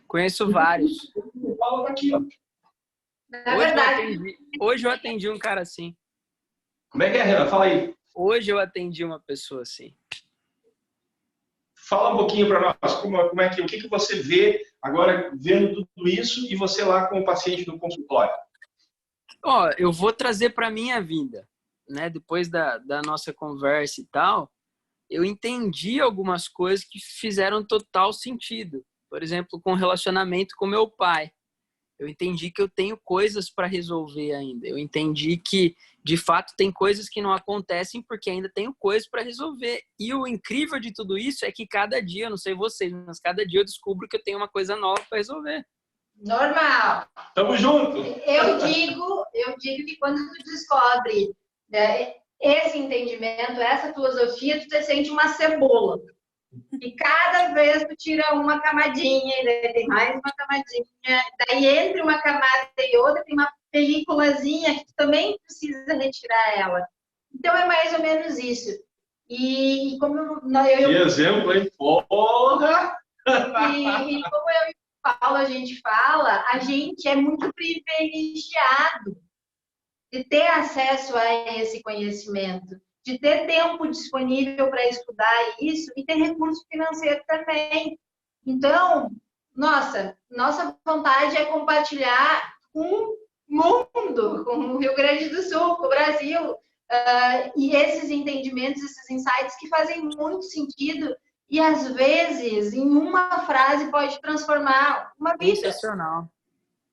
Conheço vários. O Paulo está aqui, ó. Hoje eu atendi um cara assim. Como é que é, Renan? Fala aí. Hoje eu atendi uma pessoa assim. Fala um pouquinho para nós, como é que, o que você vê agora, vendo tudo isso, e você lá com o paciente no consultório? Eu vou trazer para a minha vida, né? Depois da nossa conversa e tal, eu entendi algumas coisas que fizeram total sentido. Por exemplo, com o relacionamento com meu pai. Eu entendi que eu tenho coisas para resolver ainda. Eu entendi que, de fato, tem coisas que não acontecem porque ainda tenho coisas para resolver. E o incrível de tudo isso é que cada dia, não sei vocês, mas cada dia eu descubro que eu tenho uma coisa nova para resolver. Normal. Tamo junto. Eu digo que quando tu descobre, né, esse entendimento, essa filosofia, tu te sente uma cebola. E cada vez tu tira uma camadinha, e daí tem mais uma camadinha, daí entre uma camada e outra tem uma peliculazinha que tu também precisa retirar ela. Então é mais ou menos isso. E como Que exemplo, hein? Porra! E como eu e o Paulo a gente fala, a gente é muito privilegiado de ter acesso a esse conhecimento, de ter tempo disponível para estudar isso e ter recurso financeiro também. Então, nossa vontade é compartilhar com o mundo, com o Rio Grande do Sul, com o Brasil, e esses entendimentos, esses insights que fazem muito sentido e, às vezes, em uma frase pode transformar uma vida. Sensacional.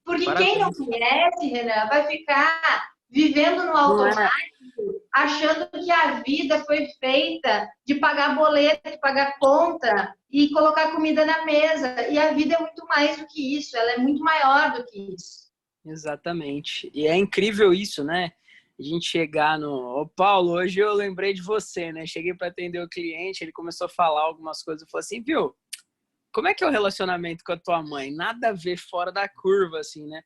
Porque Parabéns. quem não conhece, Renan, vai ficar vivendo no automático, achando que a vida foi feita de pagar boleto, de pagar conta e colocar comida na mesa. E a vida é muito mais do que isso, ela é muito maior do que isso. Exatamente. E é incrível isso, né? A gente chegar no... Ô, Paulo, hoje eu lembrei de você, né? Cheguei para atender o cliente, ele começou a falar algumas coisas, eu falei assim, viu? Como é que é o relacionamento com a tua mãe? Nada a ver, fora da curva, assim, né?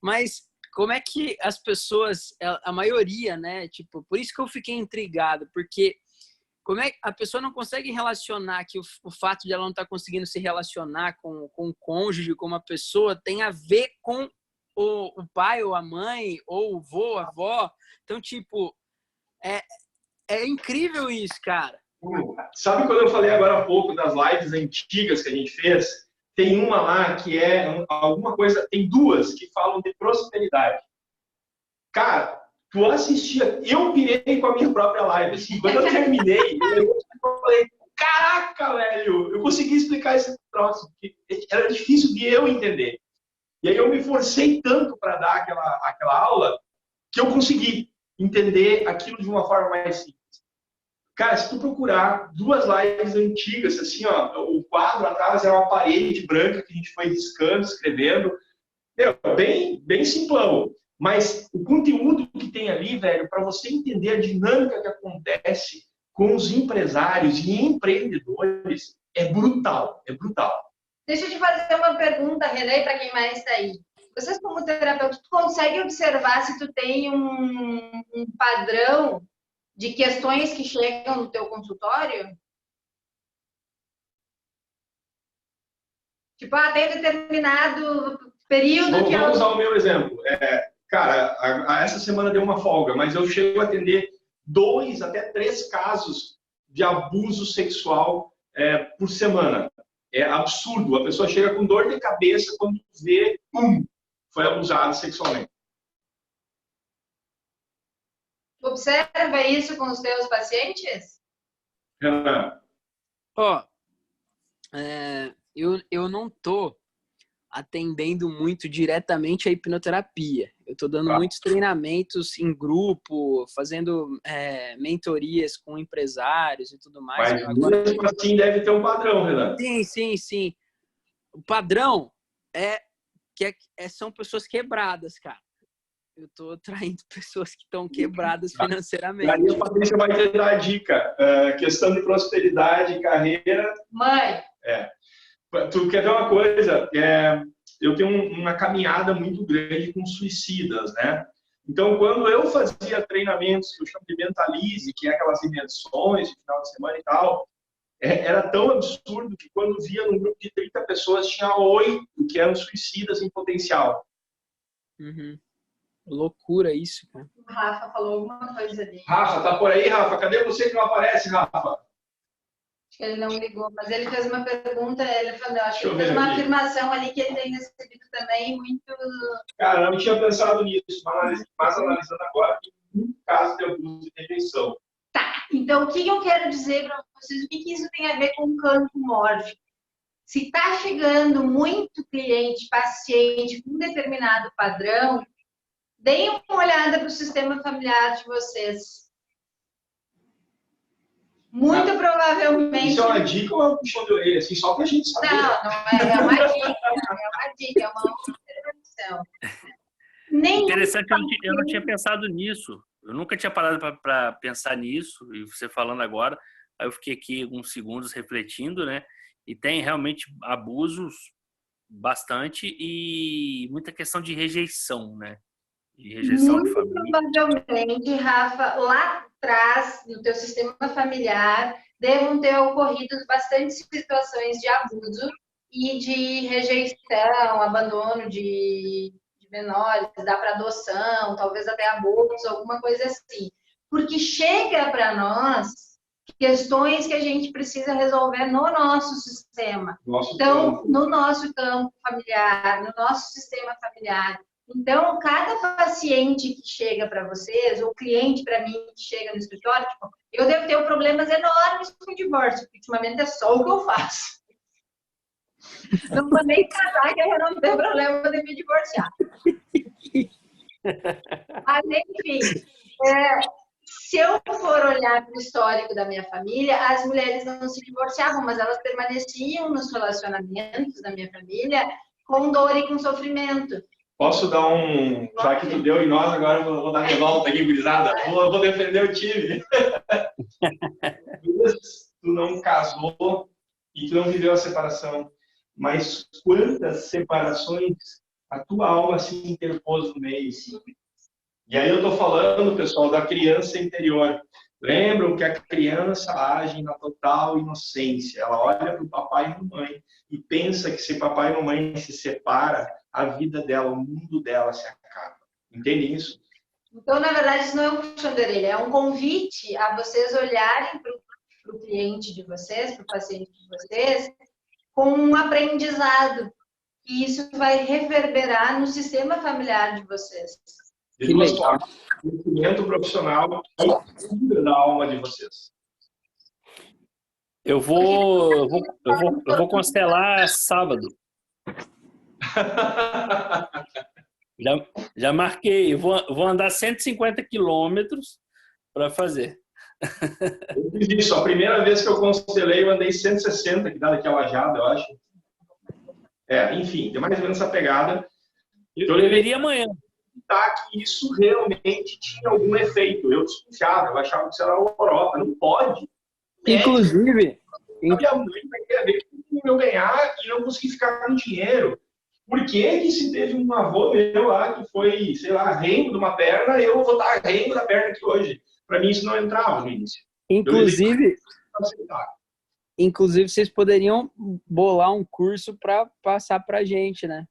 Mas como é que as pessoas, a maioria, né? Tipo, por isso que eu fiquei intrigado, porque como é que a pessoa não consegue relacionar que o fato de ela não estar conseguindo se relacionar com o cônjuge, com uma pessoa, tem a ver com o pai ou a mãe, ou o vô, a avó. Então, tipo, é incrível isso, cara. Sabe quando eu falei agora há pouco das lives antigas que a gente fez? Tem uma lá que é alguma coisa, tem duas que falam de prosperidade. Cara, tu assistia, eu pirei com a minha própria live. Assim, quando eu terminei, eu falei, caraca, velho, eu consegui explicar esse troço, porque era difícil de eu entender. E aí eu me forcei tanto para dar aquela aula que eu consegui entender aquilo de uma forma mais simples. Cara, se tu procurar duas lives antigas, assim, ó, o quadro atrás é uma parede branca que a gente foi riscando, escrevendo, bem simplão. Mas o conteúdo que tem ali, velho, para você entender a dinâmica que acontece com os empresários e empreendedores, é brutal, é brutal. Deixa eu te fazer uma pergunta, Renan, para quem mais está aí. Vocês, como terapeuta, tu consegue observar se tu tem um padrão de questões que chegam no teu consultório? Tipo, tem determinado período que... Vamos usar o meu exemplo. Cara, essa semana deu uma folga, mas eu chego a atender 2 até 3 casos de abuso sexual por semana. É absurdo. A pessoa chega com dor de cabeça quando vê, foi abusada sexualmente. Observa isso com os teus pacientes? Renan. Eu não tô atendendo muito diretamente a hipnoterapia. Eu tô dando muitos treinamentos em grupo, fazendo mentorias com empresários e tudo mais. Mas mesmo assim deve ter um padrão, Renan. Sim. O padrão são pessoas quebradas, cara. Eu tô atraindo pessoas que estão quebradas financeiramente. Aí a Patrícia vai te dar a dica. Questão de prosperidade, carreira. Mãe. Tu quer ver uma coisa? Eu tenho uma caminhada muito grande com suicidas, né? Então, quando eu fazia treinamentos que eu chamo de Mentalize, que é aquelas imersões de final de semana e tal, era tão absurdo que quando via num grupo de 30 pessoas, tinha 8 que eram suicidas em potencial. Uhum. Loucura isso, cara. O Rafa falou alguma coisa ali. Rafa, tá por aí, Rafa? Cadê você que não aparece, Rafa? Acho que ele não ligou, mas ele fez uma pergunta, ele falou, acho que ele fez uma afirmação ali que ele tem recebido também muito... Cara, eu não tinha pensado nisso, mas analisando agora, tem muito caso de abuso de rejeição. Tá, então o que eu quero dizer para vocês, o que isso tem a ver com o campo mórfico? Se está chegando muito cliente, paciente com um determinado padrão, deem uma olhada para o sistema familiar de vocês. Muito provavelmente... Isso é uma dica ou é um puxão de orelha, assim, só para a gente saber? Não, é uma dica, é uma observação. Interessante, eu não tinha pensado nisso. Eu nunca tinha parado para pensar nisso, e você falando agora, aí eu fiquei aqui alguns segundos refletindo, né? E tem realmente abusos bastante e muita questão de rejeição, né? De rejeição de família. Provavelmente, Rafa, lá atrás, no teu sistema familiar, devam ter ocorrido bastante situações de abuso e de rejeição, abandono de menores, dá para adoção, talvez até abortos, alguma coisa assim. Porque chega para nós questões que a gente precisa resolver no nosso sistema. No nosso campo familiar, no nosso sistema familiar. Então, cada paciente que chega para vocês, ou cliente para mim que chega no escritório, tipo, eu devo ter problemas enormes com o divórcio, porque ultimamente é só o que eu faço. Não vou nem casar, que eu não tenho problema de me divorciar. Mas, enfim, se eu for olhar para o histórico da minha família, as mulheres não se divorciavam, mas elas permaneciam nos relacionamentos da minha família com dor e com sofrimento. Posso dar um... Já que tu deu em nós, agora eu vou dar minha volta aqui, gurizada. Vou defender o time. Tu não casou e tu não viveu a separação. Mas quantas separações a tua alma se interpôs no meio? E aí eu estou falando, pessoal, da criança interior. Lembram que a criança age na total inocência. Ela olha para o papai e mamãe e pensa que se papai e mamãe se separam, a vida dela, o mundo dela se acaba. Entendem isso? Então, na verdade, isso não é um puxão de orelha, é um convite a vocês olharem para o cliente de vocês, para o paciente de vocês, com um aprendizado. E isso vai reverberar no sistema familiar de vocês. De duas formas. Conhecimento profissional e cura da alma de vocês. Eu vou constelar sábado. Já marquei. Eu vou andar 150 quilômetros para fazer. Eu fiz isso. A primeira vez que eu constelei, eu andei 160, que dá daquela jada, eu acho. Enfim, tem mais ou menos essa pegada. Eu deveria amanhã. Que isso realmente tinha algum efeito. Eu desconfiava, eu achava que isso era lorota. Não pode. Inclusive... Minha mãe vai ter a ver com eu ganhar e não conseguir ficar com dinheiro. Por que se teve um avô meu lá que foi, sei lá, rengo de uma perna, eu vou dar rengo da perna aqui hoje? Para mim isso não entrava no início. Inclusive, vocês poderiam bolar um curso para passar para a gente, né?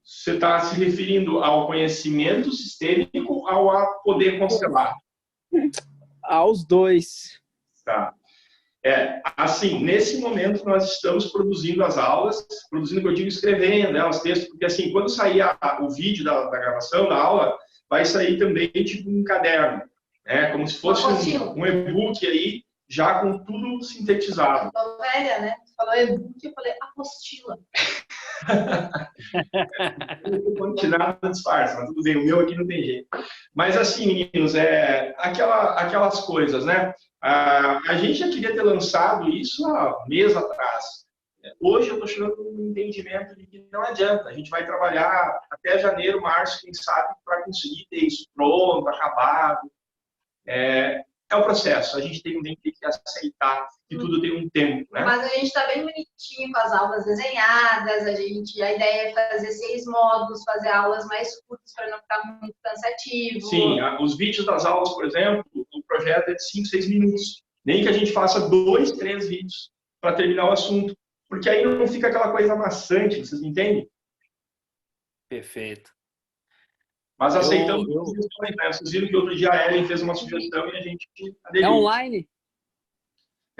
Você está se referindo ao conhecimento sistêmico ou ao poder constelar? Aos dois. Tá. Assim, nesse momento nós estamos produzindo as aulas, produzindo, que eu digo, escrevendo, né, os textos, porque assim, quando sair o vídeo da gravação da aula, vai sair também tipo um caderno, né, como se fosse um e-book aí, já com tudo sintetizado. Tô velha, né? Tu falou e-book, eu falei apostila. Nada disfarça, mas tudo bem, o meu aqui não tem jeito. Mas assim, meninos, aquelas coisas, né? A gente já queria ter lançado isso há mês atrás. Hoje eu estou chegando no entendimento de que não adianta. A gente vai trabalhar até janeiro, março, quem sabe, para conseguir ter isso pronto, acabado. É o processo. A gente tem que aceitar que tudo tem um tempo, né? Mas a gente está bem bonitinho com as aulas desenhadas. A ideia é fazer 6 módulos, fazer aulas mais curtas para não ficar muito cansativo. Sim, os vídeos das aulas, por exemplo, o projeto é de 5, 6 minutos. Nem que a gente faça 2, 3 vídeos para terminar o assunto. Porque aí não fica aquela coisa maçante, vocês me entendem? Perfeito. Mas aceitamos sugestões, né? Vocês viram que outro dia a Ellen fez uma sugestão e a gente aderiu. É online?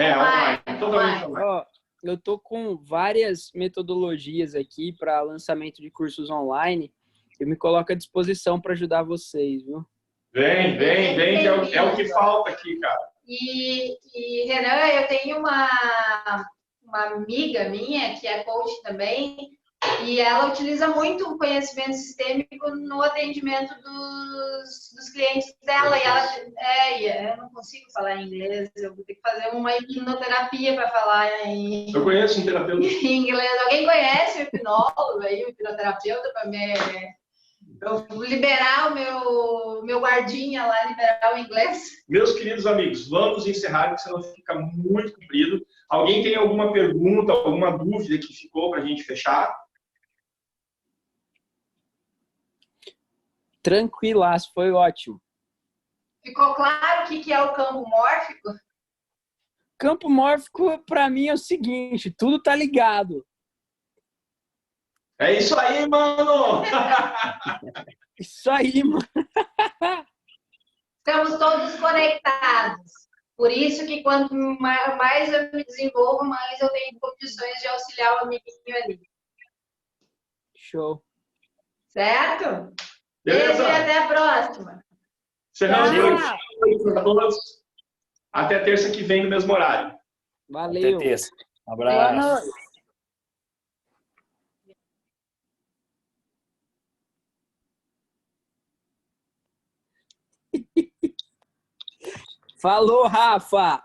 Online. Totalmente online. Eu tô com várias metodologias aqui para lançamento de cursos online. Eu me coloco à disposição para ajudar vocês, viu? Vem, que é o que falta aqui, cara. E Renan, eu tenho uma amiga minha, que é coach também, e ela utiliza muito o conhecimento sistêmico no atendimento dos clientes dela. E eu não consigo falar em inglês, eu vou ter que fazer uma hipnoterapia para falar em... Eu conheço um terapeuta. Em inglês. Alguém conhece o hipnólogo aí, o hipnoterapeuta, para eu liberar o meu guardinha lá, liberar o inglês? Meus queridos amigos, vamos encerrar, porque senão fica muito comprido. Alguém tem alguma pergunta, alguma dúvida que ficou para a gente fechar? Tranquilaço, foi ótimo. Ficou claro o que é o campo mórfico? Campo mórfico, para mim, é o seguinte, tudo tá ligado. É isso aí, mano! Isso aí, mano. Estamos todos conectados. Por isso que quanto mais eu me desenvolvo, mais eu tenho condições de auxiliar o amiguinho ali. Show. Certo? Beleza. Beijo e até a próxima. Encerramos por aqui para todos. Até terça que vem no mesmo horário. Valeu. Até terça. Um abraço. Falou, Rafa!